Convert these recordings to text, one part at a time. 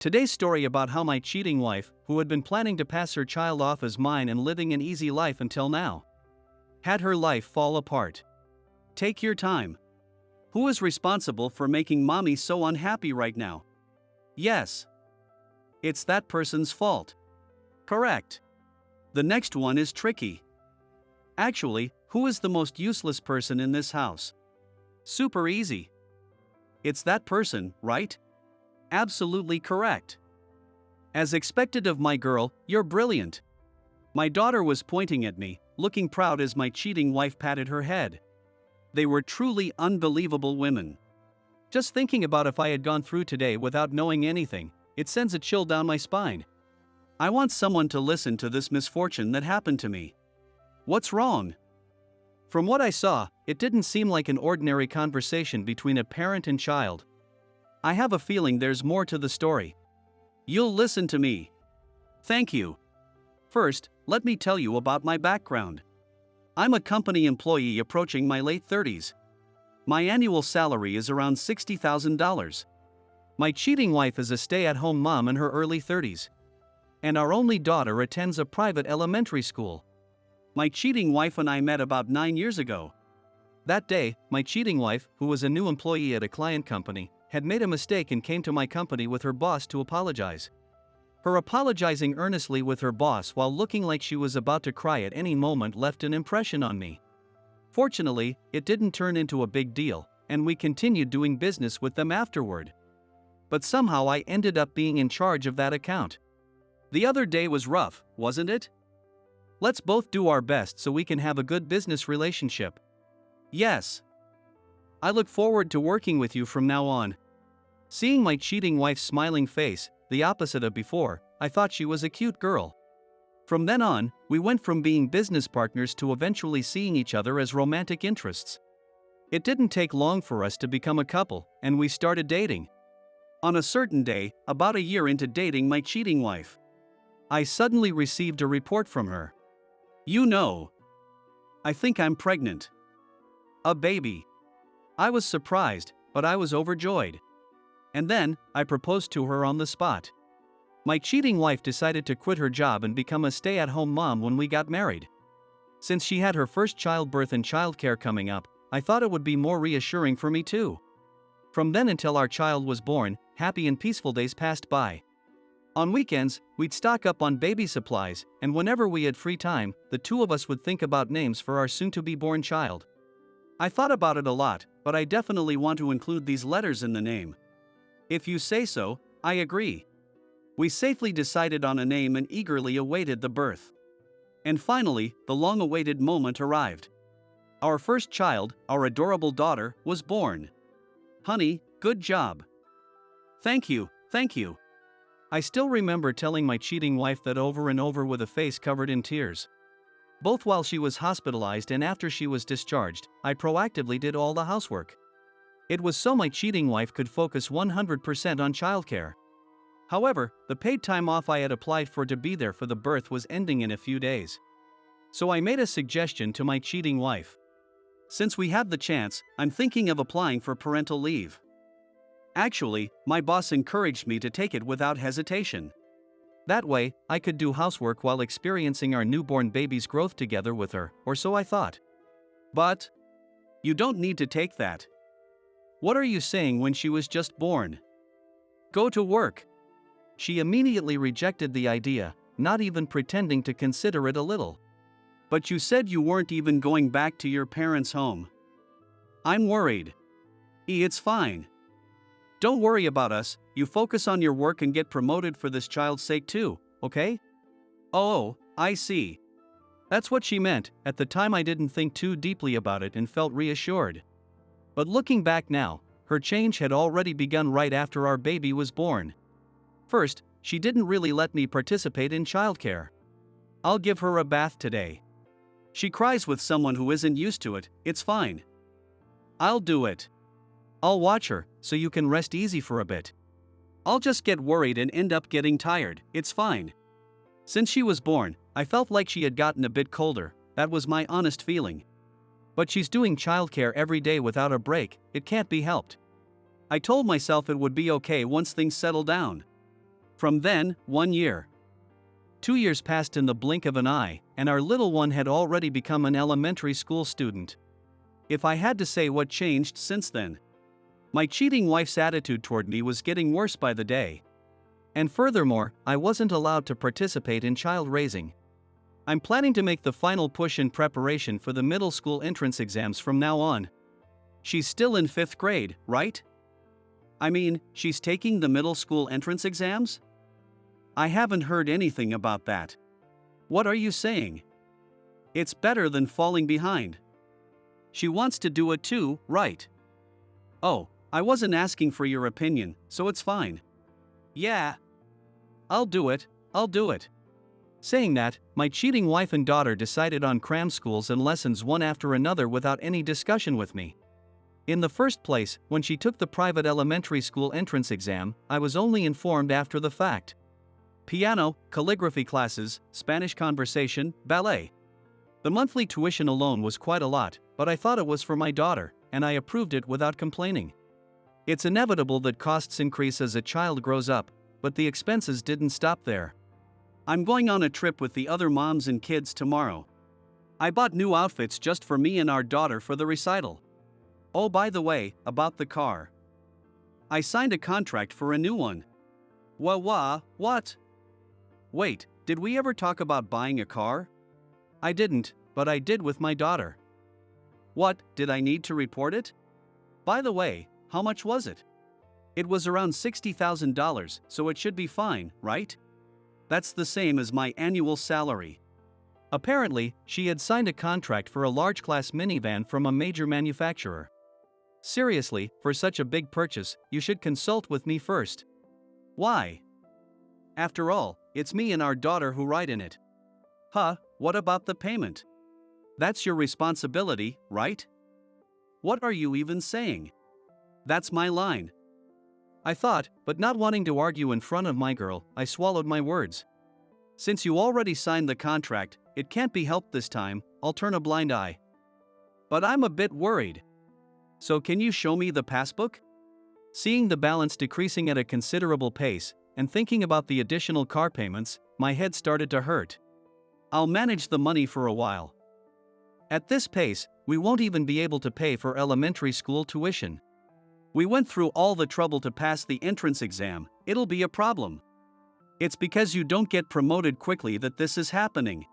Today's story about how my cheating wife, who had been planning to pass her child off as mine and living an easy life until now, had her life fall apart. Take your time. Who is responsible for making mommy so unhappy right now? Yes. It's that person's fault. Correct. The next one is tricky. Actually, who is the most useless person in this house? Super easy. It's that person, right? Absolutely correct. As expected of my girl, you're brilliant. My daughter was pointing at me, looking proud as my cheating wife patted her head. They were truly unbelievable women. Just thinking about if I had gone through today without knowing anything, it sends a chill down my spine. I want someone to listen to this misfortune that happened to me. What's wrong? From what I saw, it didn't seem like an ordinary conversation between a parent and child. I have a feeling there's more to the story. You'll listen to me. Thank you. First, let me tell you about my background. I'm a company employee approaching my late 30s. My annual salary is around $60,000. My cheating wife is a stay-at-home mom in her early 30s. And our only daughter attends a private elementary school. My cheating wife and I met about 9 years ago. That day, my cheating wife, who was a new employee at a client company, had made a mistake and came to my company with her boss to apologize. Her apologizing earnestly with her boss while looking like she was about to cry at any moment left an impression on me. Fortunately, it didn't turn into a big deal, and we continued doing business with them afterward. But somehow I ended up being in charge of that account. The other day was rough, wasn't it? Let's both do our best so we can have a good business relationship. Yes. I look forward to working with you from now on. Seeing my cheating wife's smiling face, the opposite of before, I thought she was a cute girl. From then on, we went from being business partners to eventually seeing each other as romantic interests. It didn't take long for us to become a couple, and we started dating. On a certain day, about a year into dating my cheating wife, I suddenly received a report from her. You know, I think I'm pregnant. A baby. I was surprised, but I was overjoyed. And then, I proposed to her on the spot. My cheating wife decided to quit her job and become a stay-at-home mom when we got married. Since she had her first childbirth and childcare coming up, I thought it would be more reassuring for me too. From then until our child was born, happy and peaceful days passed by. On weekends, we'd stock up on baby supplies, and whenever we had free time, the two of us would think about names for our soon-to-be-born child. I thought about it a lot, but I definitely want to include these letters in the name. If you say so, I agree. We safely decided on a name and eagerly awaited the birth. And finally, the long-awaited moment arrived. Our first child, our adorable daughter, was born. Honey, good job. Thank you, thank you. I still remember telling my cheating wife that over and over with a face covered in tears. Both while she was hospitalized and after she was discharged, I proactively did all the housework. It was so my cheating wife could focus 100% on childcare. However, the paid time off I had applied for to be there for the birth was ending in a few days. So I made a suggestion to my cheating wife. Since we have the chance, I'm thinking of applying for parental leave. Actually, my boss encouraged me to take it without hesitation. That way, I could do housework while experiencing our newborn baby's growth together with her, or so I thought. But you don't need to take that. What are you saying when she was just born? Go to work. She immediately rejected the idea, not even pretending to consider it a little. But you said you weren't even going back to your parents' home. I'm worried. It's fine. Don't worry about us, you focus on your work and get promoted for this child's sake too, okay? Oh, I see. That's what she meant. At the time I didn't think too deeply about it and felt reassured. But looking back now, her change had already begun right after our baby was born. First, she didn't really let me participate in childcare. I'll give her a bath today. She cries with someone who isn't used to it, it's fine. I'll do it. I'll watch her, so you can rest easy for a bit. I'll just get worried and end up getting tired, it's fine. Since she was born, I felt like she had gotten a bit colder, that was my honest feeling. But she's doing childcare every day without a break, it can't be helped. I told myself it would be okay once things settle down. From then, 1 year. 2 years passed in the blink of an eye, and our little one had already become an elementary school student. If I had to say what changed since then, my cheating wife's attitude toward me was getting worse by the day. And furthermore, I wasn't allowed to participate in child raising. I'm planning to make the final push in preparation for the middle school entrance exams from now on. She's still in 5th grade, right? I mean, she's taking the middle school entrance exams? I haven't heard anything about that. What are you saying? It's better than falling behind. She wants to do it too, right? Oh, I wasn't asking for your opinion, so it's fine. Yeah. I'll do it. Saying that, my cheating wife and daughter decided on cram schools and lessons one after another without any discussion with me. In the first place, when she took the private elementary school entrance exam, I was only informed after the fact. Piano, calligraphy classes, Spanish conversation, ballet. The monthly tuition alone was quite a lot, but I thought it was for my daughter, and I approved it without complaining. It's inevitable that costs increase as a child grows up, but the expenses didn't stop there. I'm going on a trip with the other moms and kids tomorrow. I bought new outfits just for me and our daughter for the recital. Oh, by the way, about the car. I signed a contract for a new one. What? Wait, did we ever talk about buying a car? I didn't, but I did with my daughter. What, did I need to report it? By the way, how much was it? It was around $60,000, so it should be fine, right? That's the same as my annual salary. Apparently, she had signed a contract for a large class minivan from a major manufacturer. Seriously, for such a big purchase, you should consult with me first. Why? After all, it's me and our daughter who ride in it. Huh, what about the payment? That's your responsibility, right? What are you even saying? That's my line. I thought, but not wanting to argue in front of my girl, I swallowed my words. Since you already signed the contract, it can't be helped this time, I'll turn a blind eye. But I'm a bit worried. So can you show me the passbook? Seeing the balance decreasing at a considerable pace, and thinking about the additional car payments, my head started to hurt. I'll manage the money for a while. At this pace, we won't even be able to pay for elementary school tuition. We went through all the trouble to pass the entrance exam, it'll be a problem. It's because you don't get promoted quickly that this is happening.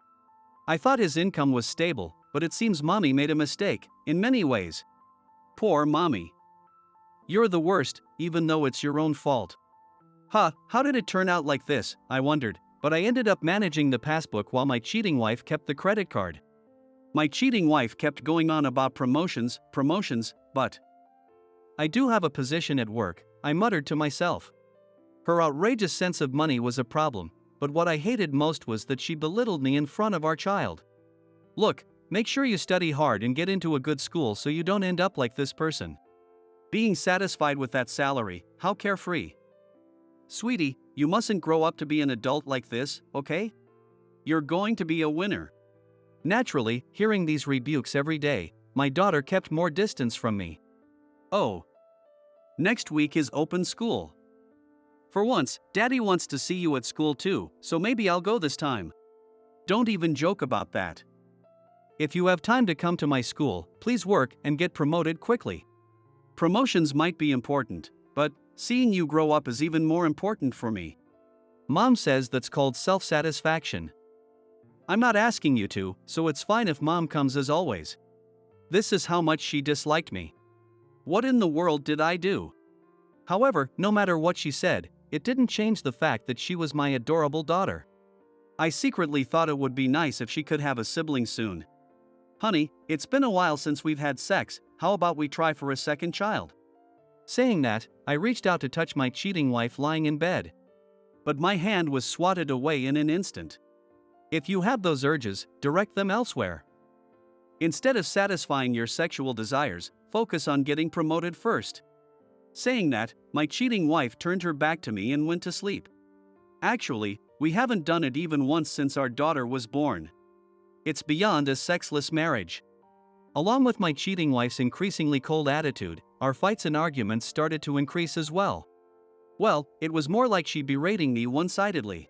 I thought his income was stable, but it seems mommy made a mistake, in many ways. Poor mommy. You're the worst, even though it's your own fault. Huh, how did it turn out like this, I wondered, but I ended up managing the passbook while my cheating wife kept the credit card. My cheating wife kept going on about promotions, but I do have a position at work, I muttered to myself. Her outrageous sense of money was a problem, but what I hated most was that she belittled me in front of our child. Look, make sure you study hard and get into a good school so you don't end up like this person. Being satisfied with that salary, how carefree. Sweetie, you mustn't grow up to be an adult like this, okay? You're going to be a winner. Naturally, hearing these rebukes every day, my daughter kept more distance from me. Oh. Next week is open school. For once, Daddy wants to see you at school too, so maybe I'll go this time. Don't even joke about that. If you have time to come to my school, please work and get promoted quickly. Promotions might be important, but seeing you grow up is even more important for me. Mom says that's called self-satisfaction. I'm not asking you to, so it's fine if Mom comes as always. This is how much she disliked me. What in the world did I do? However, no matter what she said, it didn't change the fact that she was my adorable daughter. I secretly thought it would be nice if she could have a sibling soon. Honey, it's been a while since we've had sex, how about we try for a second child? Saying that, I reached out to touch my cheating wife lying in bed. But my hand was swatted away in an instant. If you have those urges, direct them elsewhere. Instead of satisfying your sexual desires, focus on getting promoted first. Saying that, my cheating wife turned her back to me and went to sleep. Actually, we haven't done it even once since our daughter was born. It's beyond a sexless marriage. Along with my cheating wife's increasingly cold attitude, our fights and arguments started to increase as well. Well, it was more like she berating me one-sidedly.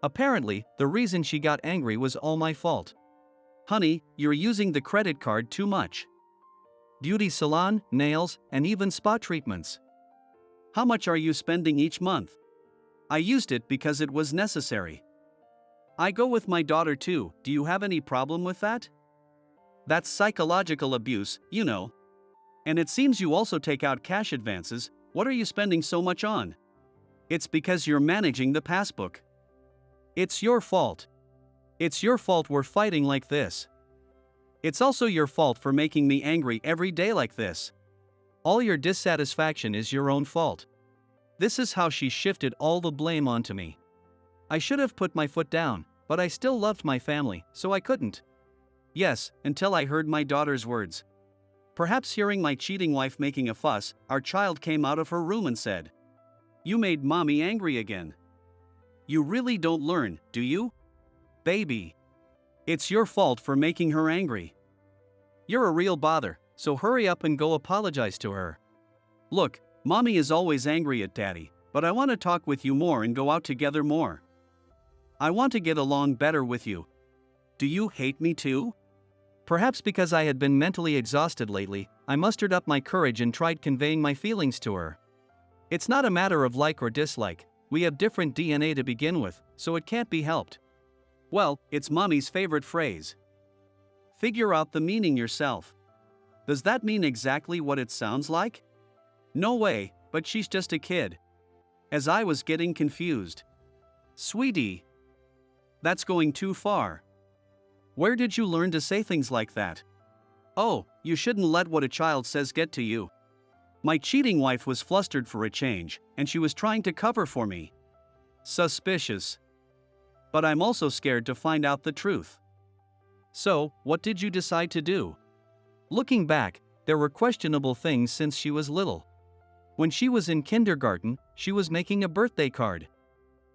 Apparently, the reason she got angry was all my fault. Honey, you're using the credit card too much. Beauty salon, nails, and even spa treatments. How much are you spending each month? I used it because it was necessary. I go with my daughter too, do you have any problem with that? That's psychological abuse, you know. And it seems you also take out cash advances, what are you spending so much on? It's because you're managing the passbook. It's your fault. It's your fault we're fighting like this. It's also your fault for making me angry every day like this. All your dissatisfaction is your own fault. This is how she shifted all the blame onto me. I should have put my foot down, but I still loved my family, so I couldn't. Yes, until I heard my daughter's words. Perhaps hearing my cheating wife making a fuss, our child came out of her room and said, "You made mommy angry again." You really don't learn, do you? Baby. It's your fault for making her angry. You're a real bother, so hurry up and go apologize to her. Look, mommy is always angry at daddy, but I want to talk with you more and go out together more. I want to get along better with you. Do you hate me too? Perhaps because I had been mentally exhausted lately, I mustered up my courage and tried conveying my feelings to her. It's not a matter of like or dislike, we have different DNA to begin with, so it can't be helped. Well, it's mommy's favorite phrase. Figure out the meaning yourself. Does that mean exactly what it sounds like? No way, but she's just a kid. As I was getting confused. Sweetie. That's going too far. Where did you learn to say things like that? Oh, you shouldn't let what a child says get to you. My cheating wife was flustered for a change, and she was trying to cover for me. Suspicious. But I'm also scared to find out the truth. So, what did you decide to do? Looking back, there were questionable things since she was little. When she was in kindergarten, she was making a birthday card.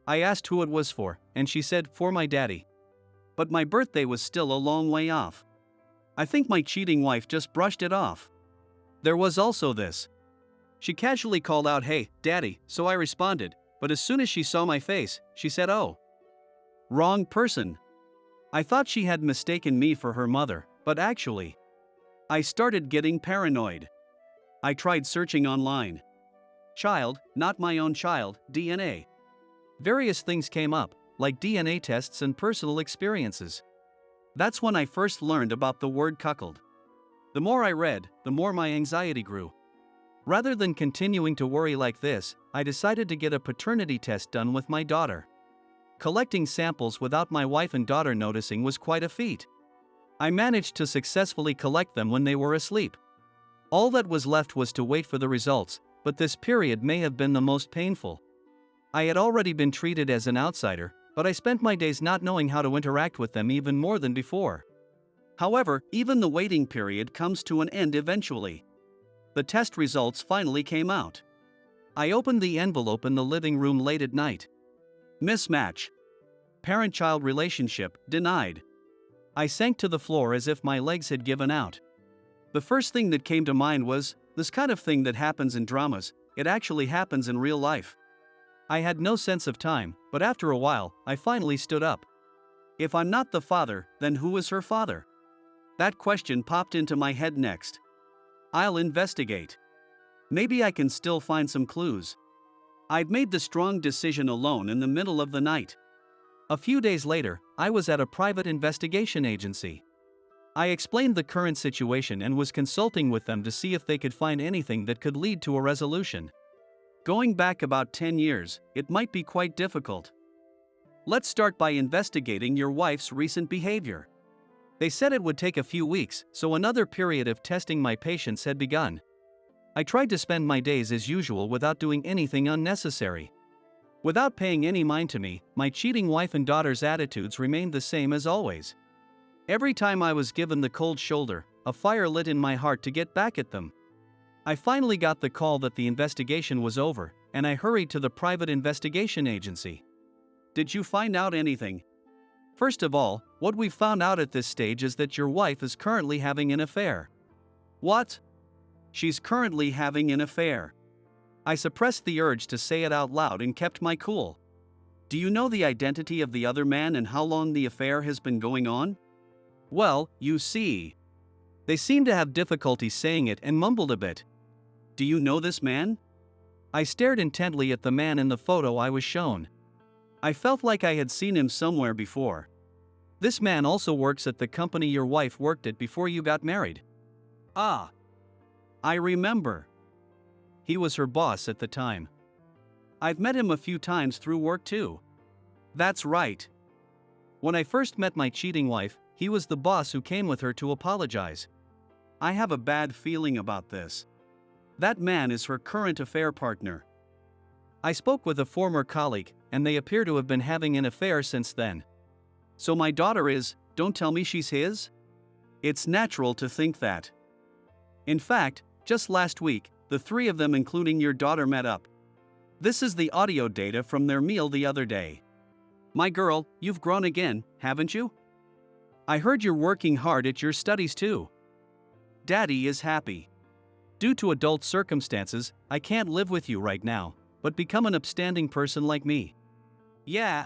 I asked who it was for, and she said, for my daddy. But my birthday was still a long way off. I think my cheating wife just brushed it off. There was also this. She casually called out, "Hey, daddy," so I responded, but as soon as she saw my face, she said, "Oh. Wrong person." I thought she had mistaken me for her mother, but actually, I started getting paranoid. I tried searching online. Child, not my own child, DNA. Various things came up, like DNA tests and personal experiences. That's when I first learned about the word cuckold. The more I read, the more my anxiety grew. Rather than continuing to worry like this, I decided to get a paternity test done with my daughter. Collecting samples without my wife and daughter noticing was quite a feat. I managed to successfully collect them when they were asleep. All that was left was to wait for the results, but this period may have been the most painful. I had already been treated as an outsider, but I spent my days not knowing how to interact with them even more than before. However, even the waiting period comes to an end eventually. The test results finally came out. I opened the envelope in the living room late at night. Mismatch. Parent-child relationship, denied. I sank to the floor as if my legs had given out. The first thing that came to mind was, this kind of thing that happens in dramas, it actually happens in real life. I had no sense of time, but after a while, I finally stood up. If I'm not the father, then who is her father? That question popped into my head next. I'll investigate. Maybe I can still find some clues. I'd made the strong decision alone in the middle of the night. A few days later, I was at a private investigation agency. I explained the current situation and was consulting with them to see if they could find anything that could lead to a resolution. Going back about 10 years, it might be quite difficult. Let's start by investigating your wife's recent behavior. They said it would take a few weeks, so another period of testing my patience had begun. I tried to spend my days as usual without doing anything unnecessary. Without paying any mind to me, my cheating wife and daughter's attitudes remained the same as always. Every time I was given the cold shoulder, a fire lit in my heart to get back at them. I finally got the call that the investigation was over, and I hurried to the private investigation agency. Did you find out anything? First of all, what we found out at this stage is that your wife is currently having an affair. What? She's currently having an affair. I suppressed the urge to say it out loud and kept my cool. Do you know the identity of the other man and how long the affair has been going on? Well, you see. They seemed to have difficulty saying it and mumbled a bit. Do you know this man? I stared intently at the man in the photo I was shown. I felt like I had seen him somewhere before. This man also works at the company your wife worked at before you got married. Ah. I remember. He was her boss at the time. I've met him a few times through work too. That's right. When I first met my cheating wife, he was the boss who came with her to apologize. I have a bad feeling about this. That man is her current affair partner. I spoke with a former colleague, and they appear to have been having an affair since then. So my daughter is, don't tell me she's his? It's natural to think that. In fact, just last week, the three of them including your daughter met up. This is the audio data from their meal the other day. My girl, you've grown again, haven't you? I heard you're working hard at your studies too. Daddy is happy. Due to adult circumstances, I can't live with you right now, but become an upstanding person like me. Yeah.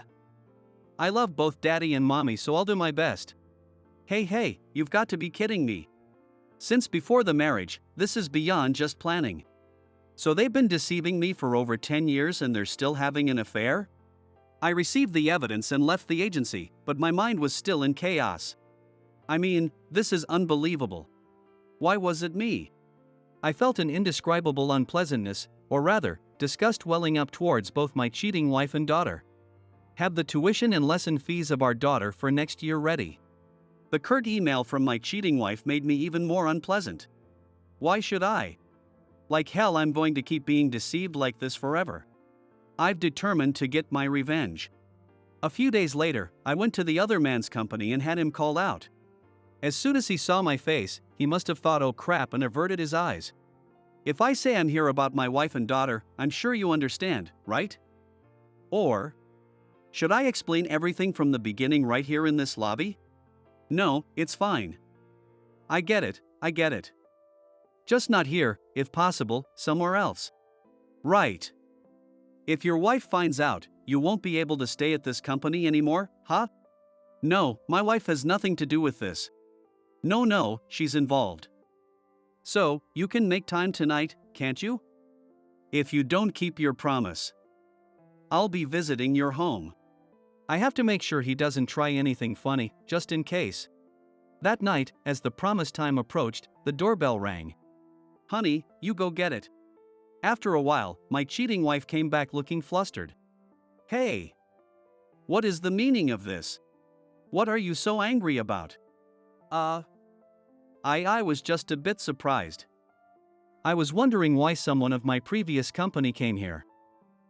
I love both Daddy and Mommy, so I'll do my best. Hey, you've got to be kidding me. Since before the marriage, this is beyond just planning. So they've been deceiving me for over 10 years and they're still having an affair? I received the evidence and left the agency, but my mind was still in chaos. I mean, this is unbelievable. Why was it me? I felt an indescribable unpleasantness, or rather, disgust welling up towards both my cheating wife and daughter. Have the tuition and lesson fees of our daughter for next year ready. The curt email from my cheating wife made me even more unpleasant. Why should I? Like hell, I'm going to keep being deceived like this forever. I've determined to get my revenge. A few days later, I went to the other man's company and had him called out. As soon as he saw my face, he must have thought, oh crap, and averted his eyes. If I say I'm here about my wife and daughter, I'm sure you understand, right? Or, should I explain everything from the beginning right here in this lobby? No, it's fine. I get it. Just not here, if possible, somewhere else. Right. If your wife finds out, you won't be able to stay at this company anymore, huh? No, my wife has nothing to do with this. No, she's involved. So, you can make time tonight, can't you? If you don't keep your promise, I'll be visiting your home. I have to make sure he doesn't try anything funny, just in case. That night, as the promised time approached, the doorbell rang. Honey, you go get it. After a while, my cheating wife came back looking flustered. Hey! What is the meaning of this? What are you so angry about? I was just a bit surprised. I was wondering why someone of my previous company came here.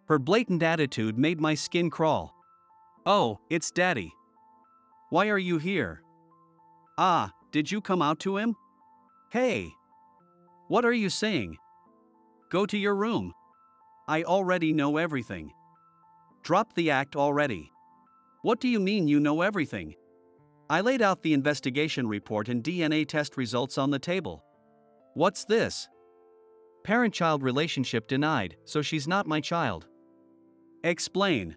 Her blatant attitude made my skin crawl. Oh, it's Daddy. Why are you here? Did you come out to him? Hey! What are you saying? Go to your room. I already know everything. Drop the act already. What do you mean you know everything? I laid out the investigation report and DNA test results on the table. What's this? Parent-child relationship denied, so she's not my child. Explain.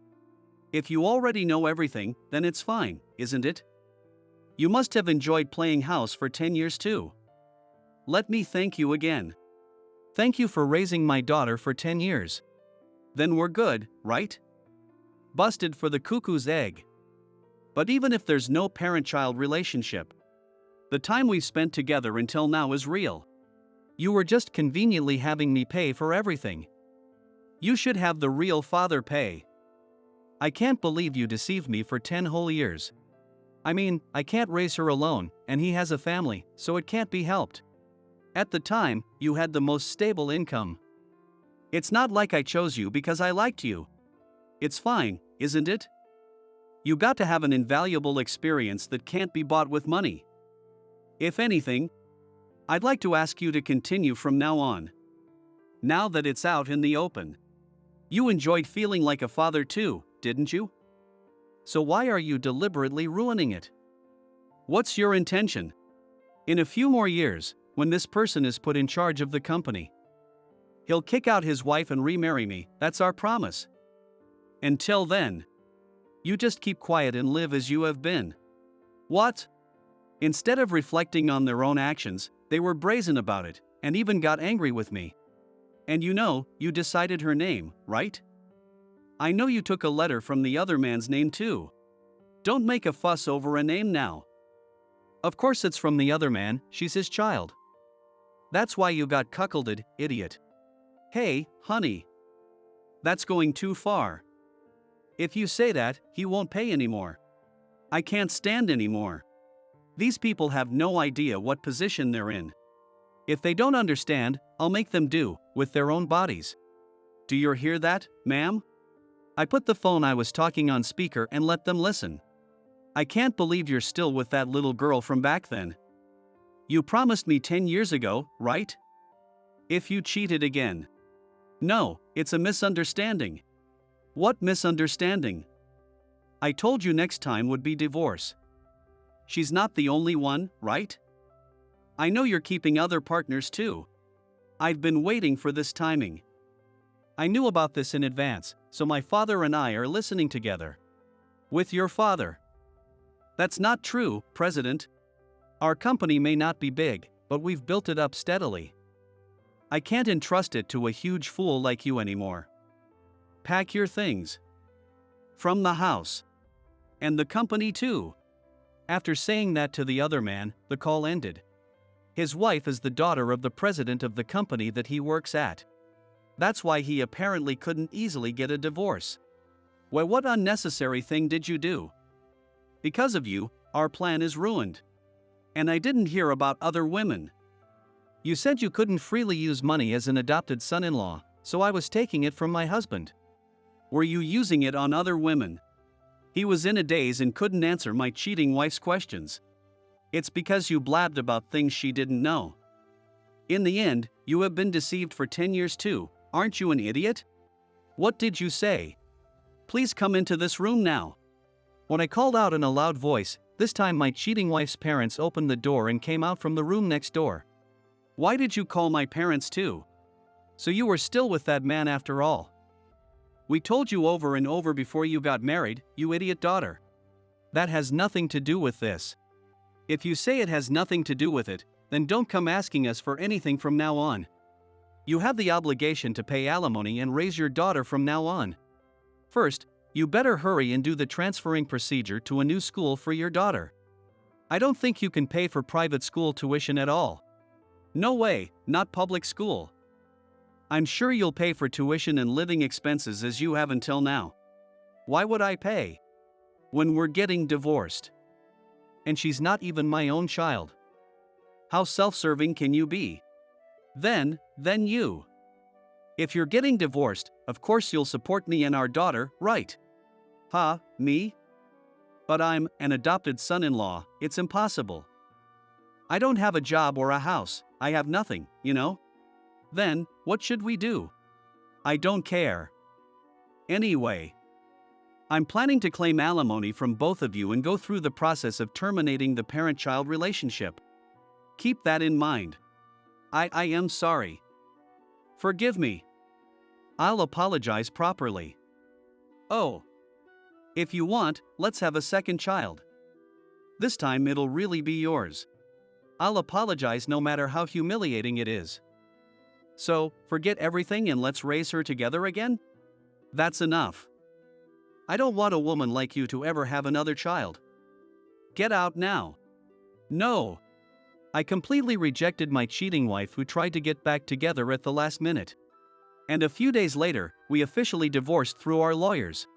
If you already know everything, then it's fine, isn't it? You must have enjoyed playing house for 10 years too. Let me thank you again. Thank you for raising my daughter for 10 years. Then we're good, right? Busted for the cuckoo's egg. But even if there's no parent-child relationship, the time we've spent together until now is real. You were just conveniently having me pay for everything. You should have the real father pay. I can't believe you deceived me for 10 whole years. I mean, I can't raise her alone, and he has a family, so it can't be helped. At the time, you had the most stable income. It's not like I chose you because I liked you. It's fine, isn't it? You got to have an invaluable experience that can't be bought with money. If anything, I'd like to ask you to continue from now on. Now that it's out in the open. You enjoyed feeling like a father too, didn't you? So why are you deliberately ruining it? What's your intention? In a few more years, when this person is put in charge of the company, He'll kick out his wife and remarry me, that's our promise. Until then, you just keep quiet and live as you have been. What? Instead of reflecting on their own actions, they were brazen about it, and even got angry with me. And you decided her name, right? I know you took a letter from the other man's name too. Don't make a fuss over a name now. Of course it's from the other man, she's his child. That's why you got cuckolded, idiot. Hey, honey. That's going too far. If you say that, he won't pay anymore. I can't stand anymore. These people have no idea what position they're in. If they don't understand, I'll make them do, with their own bodies. Do you hear that, ma'am? I put the phone I was talking on speaker and let them listen. I can't believe you're still with that little girl from back then. You promised me 10 years ago, right? If you cheated again. No, it's a misunderstanding. What misunderstanding? I told you next time would be divorce. She's not the only one, right? I know you're keeping other partners too. I've been waiting for this timing. I knew about this in advance, so my father and I are listening together. With your father. That's not true, President. Our company may not be big, but we've built it up steadily. I can't entrust it to a huge fool like you anymore. Pack your things. From the house. And the company too. After saying that to the other man, the call ended. His wife is the daughter of the president of the company that he works at. That's why he apparently couldn't easily get a divorce. Well, what unnecessary thing did you do? Because of you, our plan is ruined. And I didn't hear about other women. You said you couldn't freely use money as an adopted son-in-law, so I was taking it from my husband. Were you using it on other women? He was in a daze and couldn't answer my cheating wife's questions. It's because you blabbed about things she didn't know. In the end, you have been deceived for 10 years too, aren't you an idiot? What did you say? Please come into this room now. When I called out in a loud voice, this time my cheating wife's parents opened the door and came out from the room next door. Why did you call my parents too? So you were still with that man after all. We told you over and over before you got married, you idiot daughter. That has nothing to do with this. If you say it has nothing to do with it, then don't come asking us for anything from now on. You have the obligation to pay alimony and raise your daughter from now on. First, you better hurry and do the transferring procedure to a new school for your daughter. I don't think you can pay for private school tuition at all. No way, not public school. I'm sure you'll pay for tuition and living expenses as you have until now. Why would I pay? When we're getting divorced. And she's not even my own child. How self-serving can you be? Then you. If you're getting divorced, of course you'll support me and our daughter, right? Huh, me? But I'm an adopted son-in-law, it's impossible. I don't have a job or a house, I have nothing, you know? Then, what should we do? I don't care. Anyway, I'm planning to claim alimony from both of you and go through the process of terminating the parent-child relationship. Keep that in mind. I am sorry. Forgive me. I'll apologize properly. Oh. If you want, let's have a second child. This time it'll really be yours. I'll apologize no matter how humiliating it is. So, forget everything and let's raise her together again? That's enough. I don't want a woman like you to ever have another child. Get out now. No. I completely rejected my cheating wife who tried to get back together at the last minute. And a few days later, we officially divorced through our lawyers.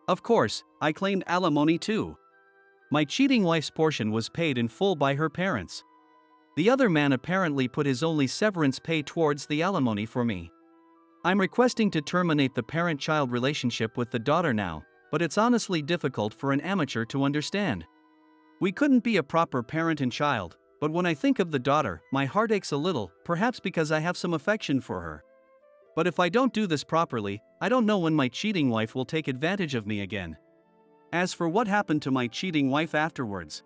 Of course, I claimed alimony too. My cheating wife's portion was paid in full by her parents. The other man apparently put his only severance pay towards the alimony for me. I'm requesting to terminate the parent-child relationship with the daughter now, but it's honestly difficult for an amateur to understand. We couldn't be a proper parent and child, but when I think of the daughter, my heart aches a little, perhaps because I have some affection for her. But if I don't do this properly, I don't know when my cheating wife will take advantage of me again. As for what happened to my cheating wife afterwards.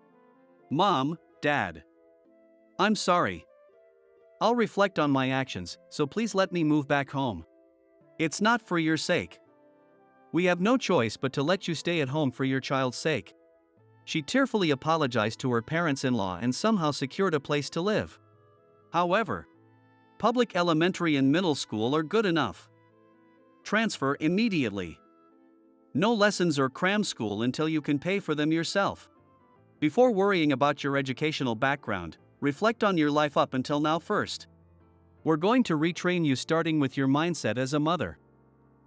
Mom, Dad. I'm sorry. I'll reflect on my actions, so please let me move back home. It's not for your sake. We have no choice but to let you stay at home for your child's sake. She tearfully apologized to her parents-in-law and somehow secured a place to live. However, public elementary and middle school are good enough. Transfer immediately. No lessons or cram school until you can pay for them yourself. Before worrying about your educational background, reflect on your life up until now first. We're going to retrain you starting with your mindset as a mother.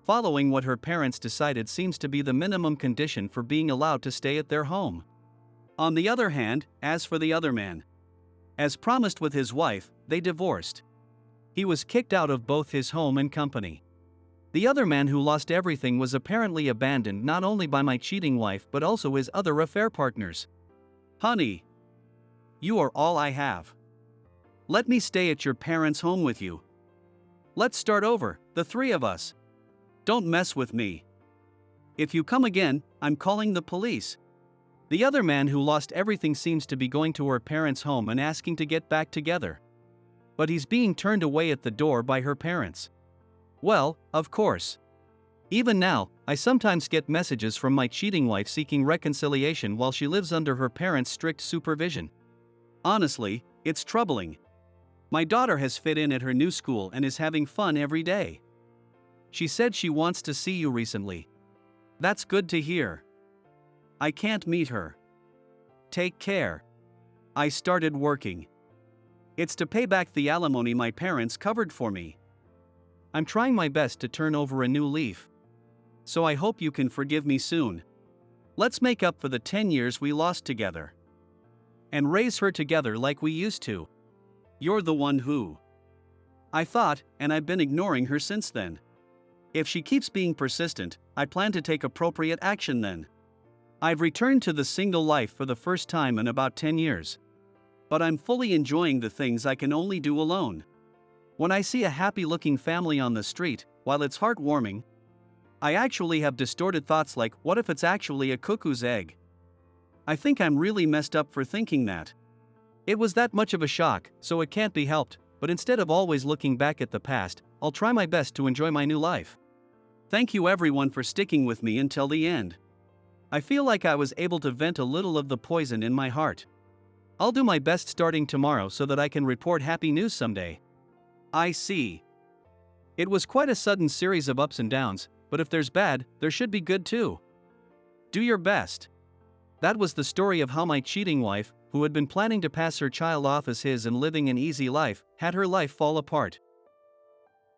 Following what her parents decided seems to be the minimum condition for being allowed to stay at their home. On the other hand, as for the other man, as promised with his wife, they divorced. He was kicked out of both his home and company. The other man who lost everything was apparently abandoned not only by my cheating wife but also his other affair partners. Honey, you are all I have. Let me stay at your parents' home with you. Let's start over, the three of us. Don't mess with me. If you come again, I'm calling the police. The other man who lost everything seems to be going to her parents' home and asking to get back together. But he's being turned away at the door by her parents. Well, of course. Even now, I sometimes get messages from my cheating wife seeking reconciliation while she lives under her parents' strict supervision. Honestly, it's troubling. My daughter has fit in at her new school and is having fun every day. She said she wants to see you recently. That's good to hear. I can't meet her. Take care. I started working. It's to pay back the alimony my parents covered for me. I'm trying my best to turn over a new leaf. So I hope you can forgive me soon. Let's make up for the 10 years we lost together. And raise her together like we used to. You're the one who. I thought, and I've been ignoring her since then. If she keeps being persistent, I plan to take appropriate action then. I've returned to the single life for the first time in about 10 years. But I'm fully enjoying the things I can only do alone. When I see a happy-looking family on the street, while it's heartwarming, I actually have distorted thoughts like, what if it's actually a cuckoo's egg? I think I'm really messed up for thinking that. It was that much of a shock, so it can't be helped, but instead of always looking back at the past, I'll try my best to enjoy my new life. Thank you everyone for sticking with me until the end. I feel like I was able to vent a little of the poison in my heart. I'll do my best starting tomorrow so that I can report happy news someday. I see. It was quite a sudden series of ups and downs, but if there's bad, there should be good too. Do your best. That was the story of how my cheating wife, who had been planning to pass her child off as his and living an easy life, had her life fall apart.